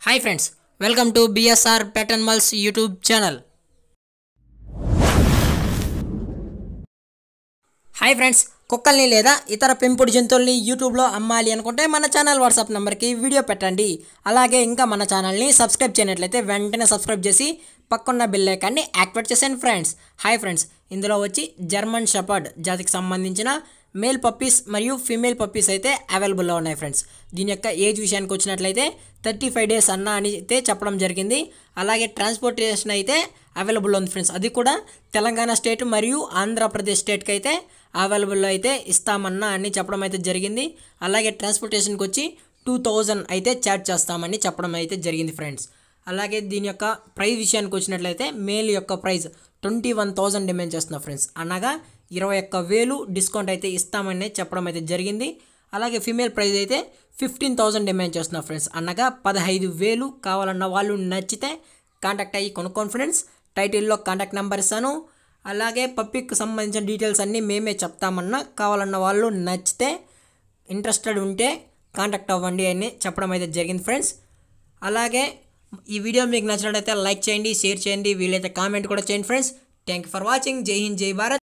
Hi friends, welcome to BSR pet animals YouTube channel. Hi friends, కుక్కల్ని లేదా ఇతర పెంపుడు జంతువుల్ని యూట్యూబ్లో అమ్మాలి అనుకుంటే మన ఛానల్ వాట్సాప్ నెంబర్కి వీడియో పెట్టండి. అలాగే ఇంకా మన ఛానల్ని సబ్స్క్రైబ్ చేయనట్లయితే వెంటనే సబ్స్క్రైబ్ చేసి పక్కన్న బెల్ ఐకాన్ని యాక్టివేట్ చేసేయండి ఫ్రెండ్స్. హాయ్ ఫ్రెండ్స్, ఇందులో వచ్చి జర్మన్ షెపర్డ్ జాతికి సంబంధించిన మేల్ పప్పీస్ మరియు ఫీమేల్ పప్పీస్ అయితే అవైలబుల్లో ఉన్నాయి ఫ్రెండ్స్. దీని యొక్క ఏజ్ విషయానికి వచ్చినట్లయితే 35 డేస్ అన్న అని అయితే చెప్పడం జరిగింది. అలాగే ట్రాన్స్పోర్టేషన్ అయితే అవైలబుల్ ఉంది ఫ్రెండ్స్. అది కూడా తెలంగాణ స్టేట్ మరియు ఆంధ్రప్రదేశ్ స్టేట్కి అయితే అవైలబుల్లో అయితే ఇస్తామన్నా అని చెప్పడం అయితే జరిగింది. అలాగే ట్రాన్స్పోర్టేషన్కి వచ్చి 2000 అయితే ఛార్జ్ చేస్తామని చెప్పడం అయితే జరిగింది ఫ్రెండ్స్. అలాగే దీని యొక్క ప్రైస్ విషయానికి వచ్చినట్లయితే మేల్ యొక్క ప్రైస్ 21,000 డిమాండ్ చేస్తున్నా ఫ్రెండ్స్. అనగా 21,000 డిస్కౌంట్ అయితే ఇస్తామని చెప్పడం అయితే జరిగింది. అలాగే ఫీమేల్ ప్రైస్ అయితే 15,000 డిమాండ్ చేస్తున్నా ఫ్రెండ్స్. అనగా 15,000 కావాలన్న వాళ్ళు నచ్చితే కాంటాక్ట్ అయ్యి కొనుక్కోండి ఫ్రెండ్స్. టైటిల్లో కాంటాక్ట్ నెంబర్ ఇస్తాను. అలాగే పప్పీకి సంబంధించిన డీటెయిల్స్ అన్నీ మేమే చెప్తామన్నా కావాలన్న వాళ్ళు నచ్చితే ఇంట్రెస్టెడ్ ఉంటే కాంటాక్ట్ అవ్వండి అని చెప్పడం అయితే జరిగింది ఫ్రెండ్స్. అలాగే ఈ వీడియో మీకు నచ్చినట్లయితే లైక్ చేయండి, షేర్ చేయండి, వీలైతే కామెంట్ కూడా చేయండి friends. Thank you for watching. జై హింద్, జై భారత్.